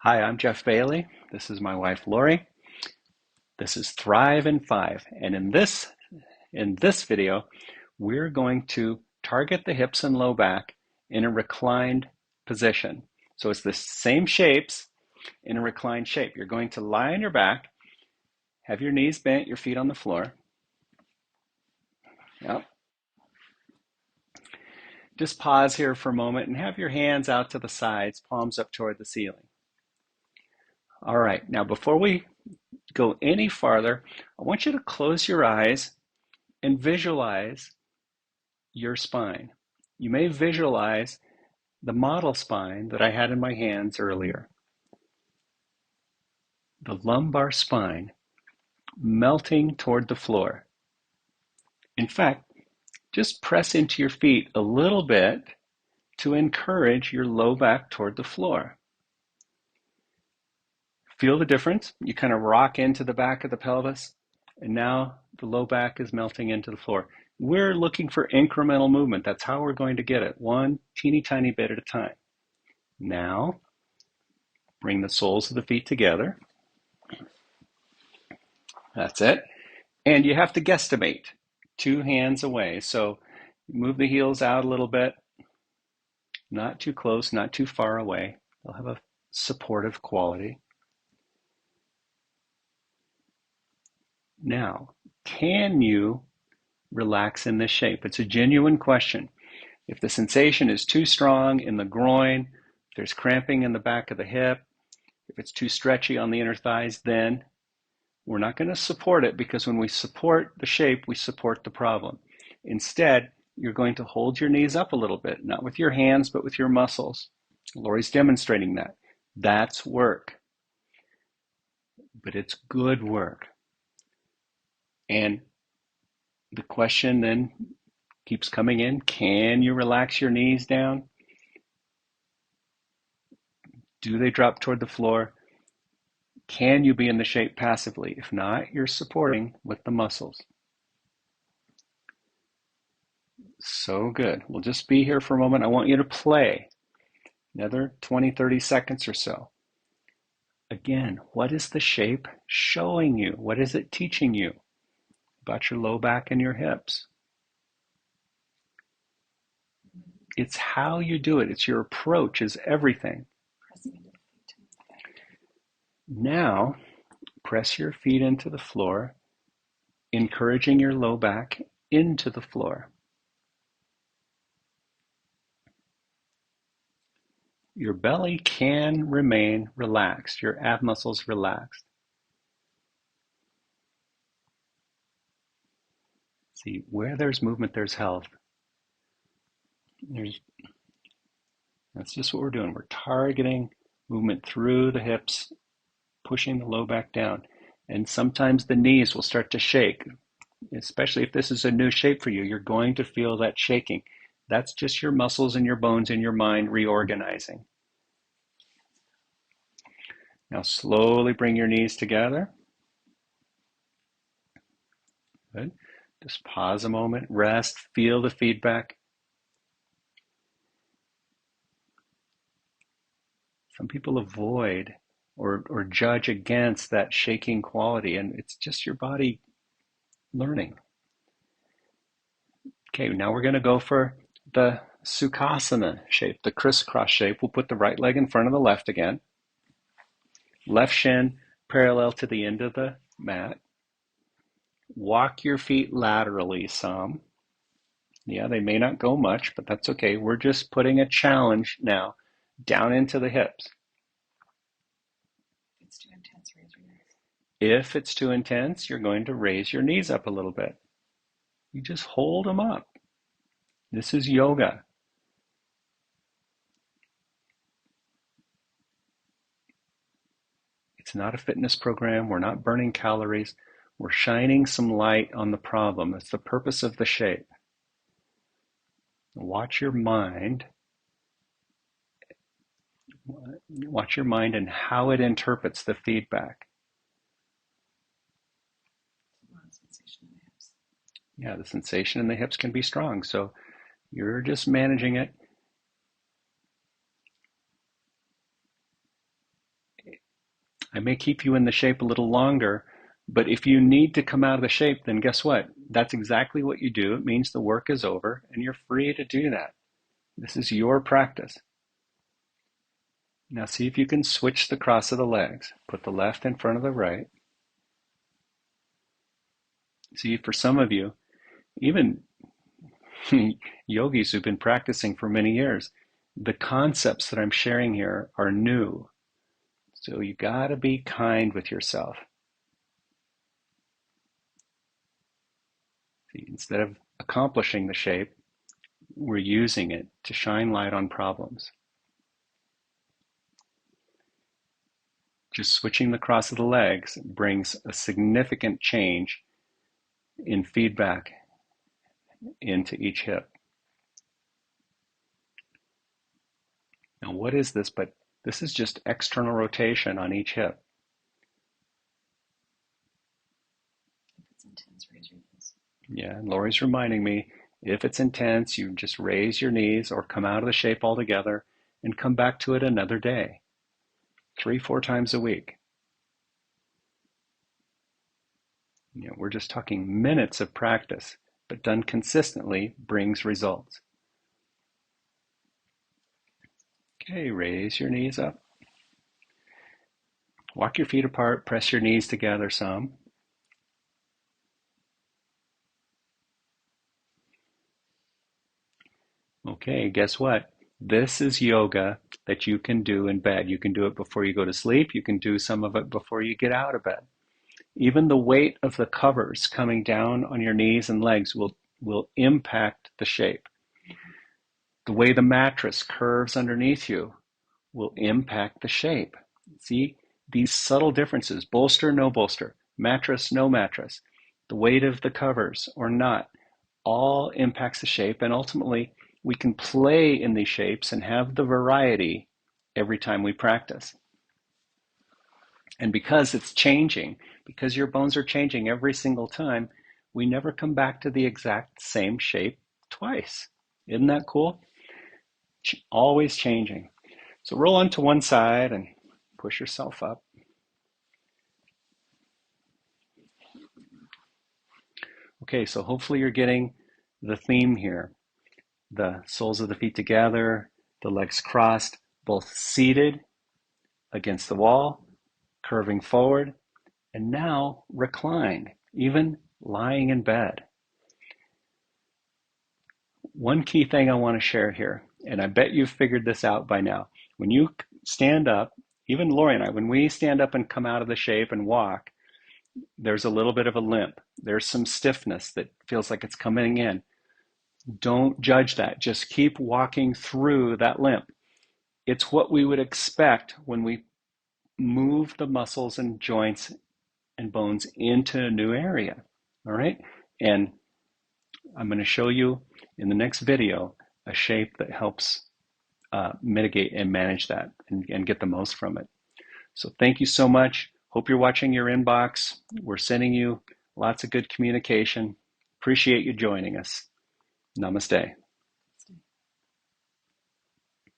Hi, I'm Jeff Bailey. This is my wife, Lori. This is Thrive in 5. And in this video, we're going to target the hips and low back in a reclined position. So it's the same shapes in a reclined shape. You're going to lie on your back, have your knees bent, your feet on the floor. Yep. Just pause here for a moment and have your hands out to the sides, palms up toward the ceiling. All right, now before we go any farther, I want you to close your eyes and visualize your spine. You may visualize the model spine that I had in my hands earlier. The lumbar spine melting toward the floor. In fact, just press into your feet a little bit to encourage your low back toward the floor. Feel the difference? You kind of rock into the back of the pelvis, and now the low back is melting into the floor. We're looking for incremental movement. That's how we're going to get it, one teeny tiny bit at a time. Now, bring the soles of the feet together. That's it. And you have to guesstimate 2 hands away. So move the heels out a little bit, not too close, not too far away. They'll have a supportive quality. Now, can you relax in this shape? It's a genuine question. If the sensation is too strong in the groin, if there's cramping in the back of the hip, if it's too stretchy on the inner thighs, then we're not going to support it, because when we support the shape, we support the problem. Instead, you're going to hold your knees up a little bit, not with your hands, but with your muscles. Lori's demonstrating that. That's work, but it's good work. And the question then keeps coming in, can you relax your knees down? Do they drop toward the floor? Can you be in the shape passively? If not, you're supporting with the muscles. So good. We'll just be here for a moment. I want you to play another 20, 30 seconds or so. Again, what is the shape showing you? What is it teaching you about your low back and your hips? It's how you do it. It's your approach is everything. Now, press your feet into the floor, encouraging your low back into the floor. Your belly can remain relaxed, your ab muscles relaxed. See, where there's movement, there's health. That's just what we're doing. We're targeting movement through the hips, pushing the low back down. And sometimes the knees will start to shake, especially if this is a new shape for you. You're going to feel that shaking. That's just your muscles and your bones and your mind reorganizing. Now slowly bring your knees together. Good. Just pause a moment, rest, feel the feedback. Some people avoid or judge against that shaking quality, and it's just your body learning. Okay, now we're going to go for the Sukhasana shape, the crisscross shape. We'll put the right leg in front of the left again. Left shin parallel to the end of the mat. Walk your feet laterally some. Yeah, they may not go much, but that's okay. We're just putting a challenge now down into the hips. If it's too intense, raise your knees. If it's too intense, you're going to raise your knees up a little bit. You just hold them up. This is yoga. It's not a fitness program. We're not burning calories. We're shining some light on the problem. That's the purpose of the shape. Watch your mind. Watch your mind and how it interprets the feedback. A lot of sensation in the hips. Yeah, the sensation in the hips can be strong. So you're just managing it. I may keep you in the shape a little longer, but if you need to come out of the shape, then guess what? That's exactly what you do. It means the work is over and you're free to do that. This is your practice. Now see if you can switch the cross of the legs. Put the left in front of the right. See, for some of you, even yogis who've been practicing for many years, the concepts that I'm sharing here are new. So you got to be kind with yourself. See, instead of accomplishing the shape, we're using it to shine light on problems. Just switching the cross of the legs brings a significant change in feedback into each hip. Now, what is this? But this is just external rotation on each hip. If it's intense, raise your knees. Yeah, and Lori's reminding me, if it's intense, you just raise your knees or come out of the shape altogether and come back to it another day. 3-4 times a week. You know, we're just talking minutes of practice, but done consistently brings results. Okay, raise your knees up. Walk your feet apart, press your knees together some. Okay, guess what? This is yoga that you can do in bed. You can do it before you go to sleep. You can do some of it before you get out of bed. Even the weight of the covers coming down on your knees and legs will impact the shape. The way the mattress curves underneath you will impact the shape. See, these subtle differences, bolster, no bolster, mattress, no mattress, the weight of the covers or not, all impacts the shape, and ultimately we can play in these shapes and have the variety every time we practice. And because it's changing, because your bones are changing every single time, we never come back to the exact same shape twice. Isn't that cool? Always changing. So roll onto one side and push yourself up. Okay, so hopefully you're getting the theme here. The soles of the feet together, the legs crossed, both seated against the wall, curving forward, and now reclined, even lying in bed. One key thing I want to share here, and I bet you've figured this out by now. When you stand up, even Lori and I, when we stand up and come out of the shape and walk, there's a little bit of a limp. There's some stiffness that feels like it's coming in. Don't judge that. Just keep walking through that limp. It's what we would expect when we move the muscles and joints and bones into a new area. All right? And I'm going to show you in the next video a shape that helps mitigate and manage that and get the most from it. So thank you so much. Hope you're watching your inbox. We're sending you lots of good communication. Appreciate you joining us. Namaste.